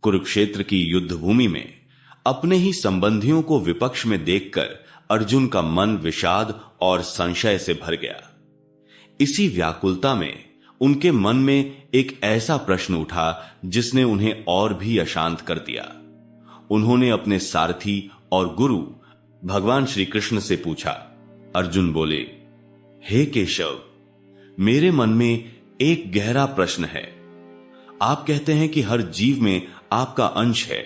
कुरुक्षेत्र की युद्ध भूमि में अपने ही संबंधियों को विपक्ष में देखकर अर्जुन का मन विषाद और संशय से भर गया। इसी व्याकुलता में उनके मन में एक ऐसा प्रश्न उठा जिसने उन्हें और भी अशांत कर दिया। उन्होंने अपने सारथी और गुरु भगवान श्री कृष्ण से पूछा। अर्जुन बोले, हे केशव, मेरे मन में एक गहरा प्रश्न है। आप कहते हैं कि हर जीव में आपका अंश है,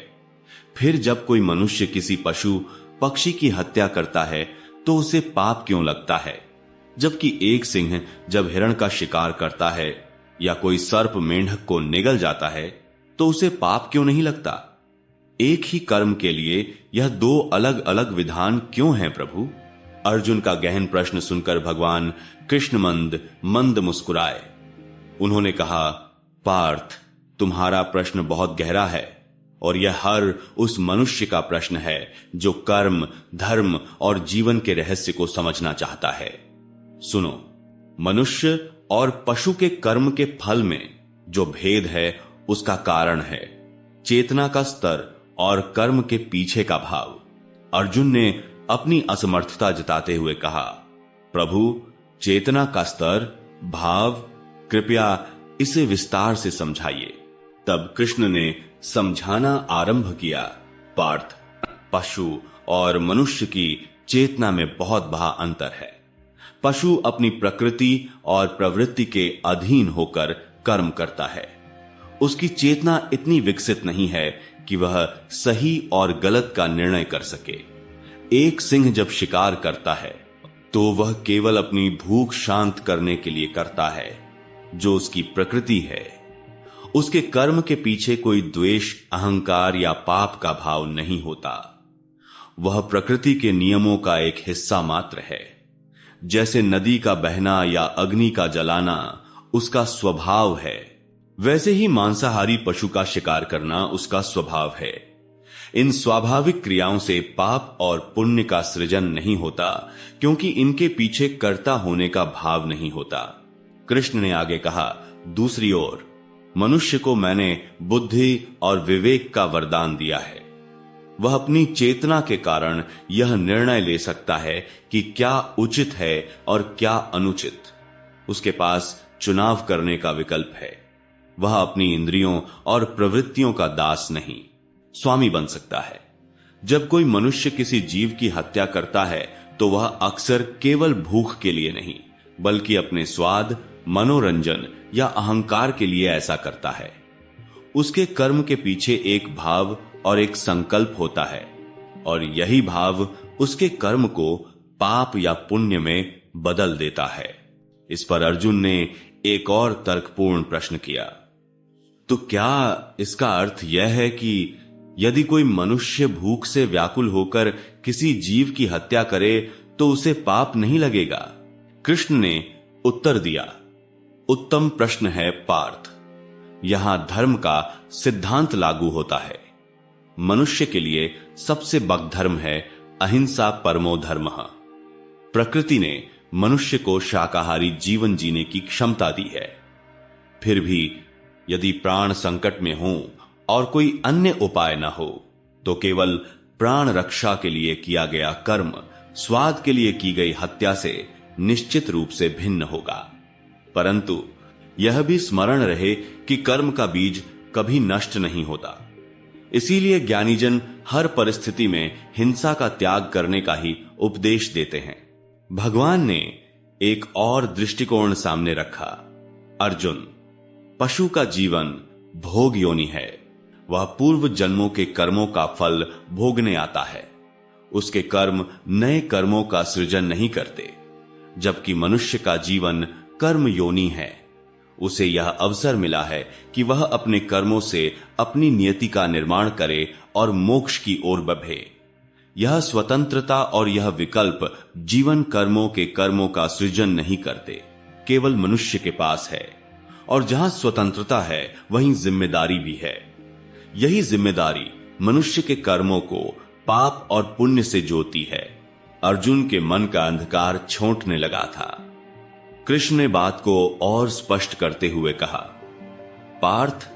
फिर जब कोई मनुष्य किसी पशु पक्षी की हत्या करता है तो उसे पाप क्यों लगता है, जबकि एक सिंह जब हिरण का शिकार करता है या कोई सर्प मेंढक को निगल जाता है तो उसे पाप क्यों नहीं लगता? एक ही कर्म के लिए यह दो अलग अलग विधान क्यों हैं प्रभु? अर्जुन का गहन प्रश्न सुनकर भगवान कृष्ण मंद मुस्कुराए। उन्होंने कहा, पार्थ, तुम्हारा प्रश्न बहुत गहरा है और यह हर उस मनुष्य का प्रश्न है जो कर्म, धर्म और जीवन के रहस्य को समझना चाहता है। सुनो, मनुष्य और पशु के कर्म के फल में जो भेद है उसका कारण है चेतना का स्तर और कर्म के पीछे का भाव। अर्जुन ने अपनी असमर्थता जताते हुए कहा, प्रभु, चेतना का स्तर, भाव, कृपया इसे विस्तार से समझाइए। तब कृष्ण ने समझाना आरंभ किया। पार्थ, पशु और मनुष्य की चेतना में बहुत बड़ा अंतर है। पशु अपनी प्रकृति और प्रवृत्ति के अधीन होकर कर्म करता है। उसकी चेतना इतनी विकसित नहीं है कि वह सही और गलत का निर्णय कर सके। एक सिंह जब शिकार करता है तो वह केवल अपनी भूख शांत करने के लिए करता है, जो उसकी प्रकृति है। उसके कर्म के पीछे कोई द्वेष, अहंकार या पाप का भाव नहीं होता। वह प्रकृति के नियमों का एक हिस्सा मात्र है। जैसे नदी का बहना या अग्नि का जलाना उसका स्वभाव है, वैसे ही मांसाहारी पशु का शिकार करना उसका स्वभाव है। इन स्वाभाविक क्रियाओं से पाप और पुण्य का सृजन नहीं होता, क्योंकि इनके पीछे कर्ता होने का भाव नहीं होता। कृष्ण ने आगे कहा, दूसरी ओर मनुष्य को मैंने बुद्धि और विवेक का वरदान दिया है। वह अपनी चेतना के कारण यह निर्णय ले सकता है कि क्या उचित है और क्या अनुचित। उसके पास चुनाव करने का विकल्प है। वह अपनी इंद्रियों और प्रवृत्तियों का दास नहीं, स्वामी बन सकता है। जब कोई मनुष्य किसी जीव की हत्या करता है तो वह अक्सर केवल भूख के लिए नहीं, बल्कि अपने स्वाद, मनोरंजन या अहंकार के लिए ऐसा करता है। उसके कर्म के पीछे एक भाव और एक संकल्प होता है, और यही भाव उसके कर्म को पाप या पुण्य में बदल देता है। इस पर अर्जुन ने एक और तर्कपूर्ण प्रश्न किया, तो क्या इसका अर्थ यह है कि यदि कोई मनुष्य भूख से व्याकुल होकर किसी जीव की हत्या करे तो उसे पाप नहीं लगेगा? कृष्ण ने उत्तर दिया, उत्तम प्रश्न है पार्थ। यहां धर्म का सिद्धांत लागू होता है। मनुष्य के लिए सबसे बड़ा धर्म है अहिंसा परमो धर्मः। प्रकृति ने मनुष्य को शाकाहारी जीवन जीने की क्षमता दी है। फिर भी यदि प्राण संकट में हो और कोई अन्य उपाय न हो तो केवल प्राण रक्षा के लिए किया गया कर्म स्वाद के लिए की गई हत्या से निश्चित रूप से भिन्न होगा। परंतु यह भी स्मरण रहे कि कर्म का बीज कभी नष्ट नहीं होता। इसीलिए ज्ञानीजन हर परिस्थिति में हिंसा का त्याग करने का ही उपदेश देते हैं। भगवान ने एक और दृष्टिकोण सामने रखा। अर्जुन, पशु का जीवन भोग योनि है। वह पूर्व जन्मों के कर्मों का फल भोगने आता है। उसके कर्म नए कर्मों का सृजन नहीं करते, जबकि मनुष्य का जीवन कर्म योनि है। उसे यह अवसर मिला है कि वह अपने कर्मों से अपनी नियति का निर्माण करे और मोक्ष की ओर बढ़े। यह स्वतंत्रता और यह विकल्प जीवन कर्मों के कर्मों का सृजन नहीं करते, केवल मनुष्य के पास है। और जहां स्वतंत्रता है वहीं जिम्मेदारी भी है। यही जिम्मेदारी मनुष्य के कर्मों को पाप और पुण्य से जोती है। अर्जुन के मन का अंधकार छोंटने लगा था। कृष्ण ने बात को और स्पष्ट करते हुए कहा, पार्थ,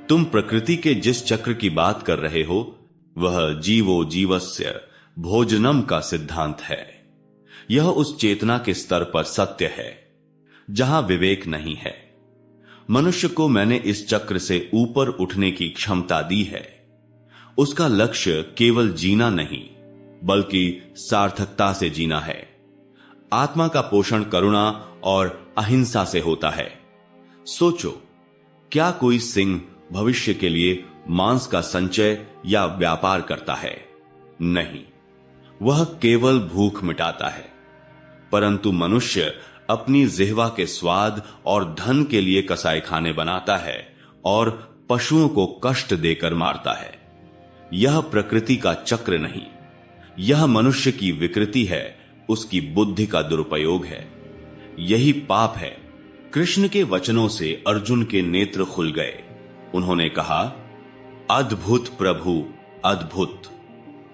तुम प्रकृति के जिस चक्र की बात कर रहे हो वह जीवो जीवस्य भोजनम का सिद्धांत है। यह उस चेतना के स्तर पर सत्य है जहां विवेक नहीं है। मनुष्य को मैंने इस चक्र से ऊपर उठने की क्षमता दी है। उसका लक्ष्य केवल जीना नहीं बल्कि सार्थकता से जीना है। आत्मा का पोषण करुणा और अहिंसा से होता है। सोचो, क्या कोई सिंह भविष्य के लिए मांस का संचय या व्यापार करता है? नहीं, वह केवल भूख मिटाता है। परंतु मनुष्य अपनी जिह्वा के स्वाद और धन के लिए कसाईखाने बनाता है और पशुओं को कष्ट देकर मारता है। यह प्रकृति का चक्र नहीं, यह मनुष्य की विकृति है, उसकी बुद्धि का दुरुपयोग है। यही पाप है। कृष्ण के वचनों से अर्जुन के नेत्र खुल गए। उन्होंने कहा, अद्भुत प्रभु, अद्भुत।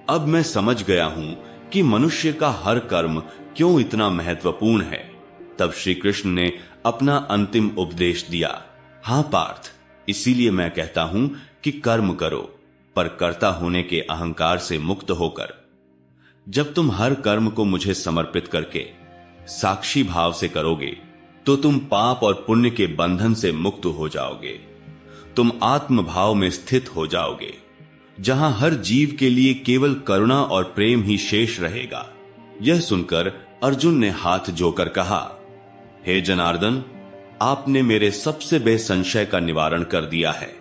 अब मैं समझ गया हूं कि मनुष्य का हर कर्म क्यों इतना महत्वपूर्ण है। तब श्री कृष्ण ने अपना अंतिम उपदेश दिया। हां पार्थ, इसीलिए मैं कहता हूं कि कर्म करो, पर कर्ता होने के अहंकार से मुक्त होकर। जब तुम हर कर्म को मुझे समर्पित करके साक्षी भाव से करोगे तो तुम पाप और पुण्य के बंधन से मुक्त हो जाओगे। तुम आत्म भाव में स्थित हो जाओगे, जहां हर जीव के लिए केवल करुणा और प्रेम ही शेष रहेगा। यह सुनकर अर्जुन ने हाथ जोड़कर कहा, हे जनार्दन, आपने मेरे सबसे बेसंशय का निवारण कर दिया है।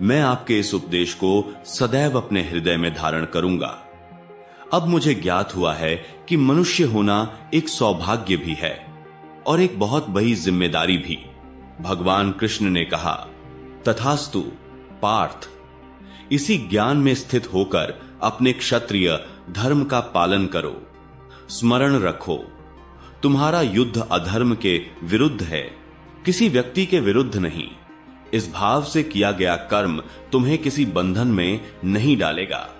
मैं आपके इस उपदेश को सदैव अपने हृदय में धारण करूंगा। अब मुझे ज्ञात हुआ है कि मनुष्य होना एक सौभाग्य भी है और एक बहुत बड़ी जिम्मेदारी भी। भगवान कृष्ण ने कहा, तथास्तु पार्थ। इसी ज्ञान में स्थित होकर अपने क्षत्रिय धर्म का पालन करो। स्मरण रखो, तुम्हारा युद्ध अधर्म के विरुद्ध है, किसी व्यक्ति के विरुद्ध नहीं। इस भाव से किया गया कर्म तुम्हें किसी बंधन में नहीं डालेगा।